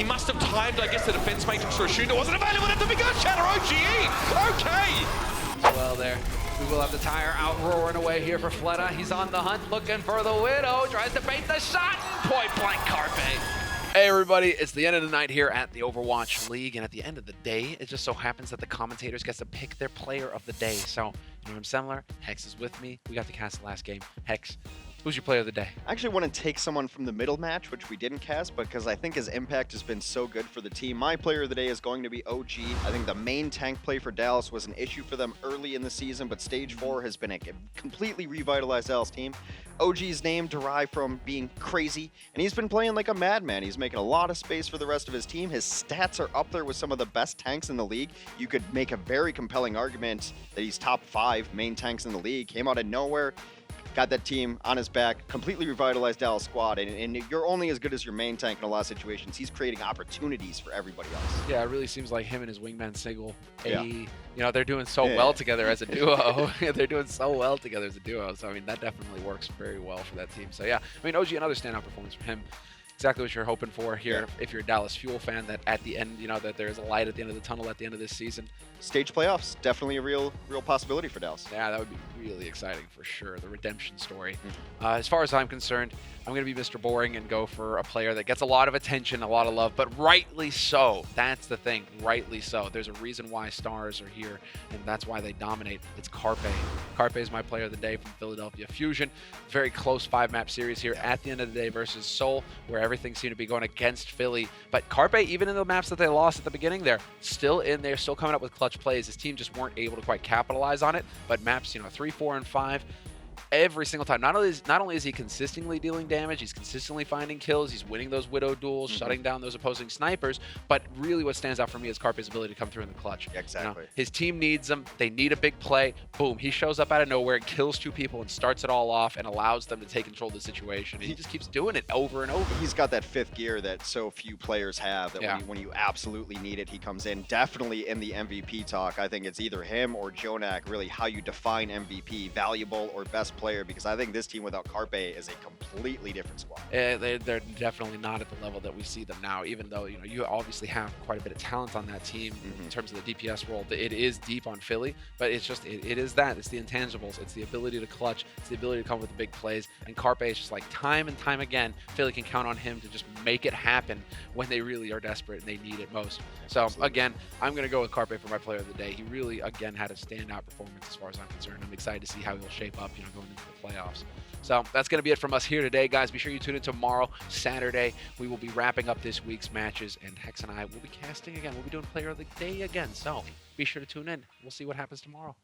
He must have timed, I guess, the defense matrix for a shooter. Wasn't available at the beginning. Shatter OGE. Okay. Well, there. We will have the tire out roaring away here for Fleta. He's on the hunt looking for the Widow. Tries to bait the shot. Point blank Carpe. Hey everybody, it's the end of the night here at the Overwatch League, and at the end of the day, it just so happens that the commentators get to pick their player of the day. So, I'm Semler, Hex is with me. We got to cast the last game. Hex, who's your player of the day? I actually want to take someone from the middle match, which we didn't cast, because I think his impact has been so good for the team. My player of the day is going to be OG. I think the main tank play for Dallas was an issue for them early in the season, but Stage 4 has been a completely revitalized Dallas team. OG's name derived from being crazy, and he's been playing like a madman. He's making a lot of space for the rest of his team. His stats are up there with some of the best tanks in the league. You could make a very compelling argument that he's top 5 main tanks in the league. Came out of nowhere, got that team on his back, completely revitalized Dallas squad, and you're only as good as your main tank in a lot of situations. He's creating opportunities for everybody else. Yeah, it really seems like him and his wingman Sigil, they're doing so well together as a duo. They're doing so well together as a duo. So, I mean, that definitely works very well for that team. So, yeah, I mean, OG, another standout performance from him. Exactly what you're hoping for here. If you're a Dallas Fuel fan, that at the end, that there's a light at the end of the tunnel at the end of this season. Stage playoffs, definitely a real possibility for Dallas. Yeah, that would be really exciting for sure. The redemption story. As far as I'm concerned, I'm going to be Mr. Boring and go for a player that gets a lot of attention, a lot of love, but rightly so. That's the thing, rightly so. There's a reason why stars are here, and that's why they dominate. It's Carpe. Carpe is my player of the day from Philadelphia Fusion. Very close 5-map series here at the end of the day versus Seoul, where everything seemed to be going against Philly. But Carpe, even in the maps that they lost at the beginning, they're still in there, still coming up with clutch plays. His team just weren't able to quite capitalize on it, but maps, 3, 4, and 5, every single time. Not only is he consistently dealing damage, he's consistently finding kills, he's winning those Widow duels, shutting down those opposing snipers, but really what stands out for me is Carpe's ability to come through in the clutch. Exactly. His team needs him. They need a big play. Boom. He shows up out of nowhere, kills 2 people, and starts it all off and allows them to take control of the situation. And he just keeps doing it over and over. He's got that 5th gear that so few players have, that when you absolutely need it, he comes in. Definitely in the MVP talk, I think it's either him or Jonak, really how you define MVP, valuable or best player, because I think this team without Carpe is a completely different squad. They're definitely not at the level that we see them now, even though you obviously have quite a bit of talent on that team in terms of the DPS role. It is deep on Philly, but it's just it is that. It's the intangibles. It's the ability to clutch. It's the ability to come with the big plays. And Carpe is just like time and time again, Philly can count on him to just make it happen when they really are desperate and they need it most. So again, I'm going to go with Carpe for my player of the day. He really, again, had a standout performance as far as I'm concerned. I'm excited to see how he'll shape up, going into the playoffs. So that's going to be it from us here today, guys. Be sure you tune in tomorrow, Saturday. We will be wrapping up this week's matches, and Hex and I will be casting again. We'll be doing player of the day again. So be sure to tune in. We'll see what happens tomorrow.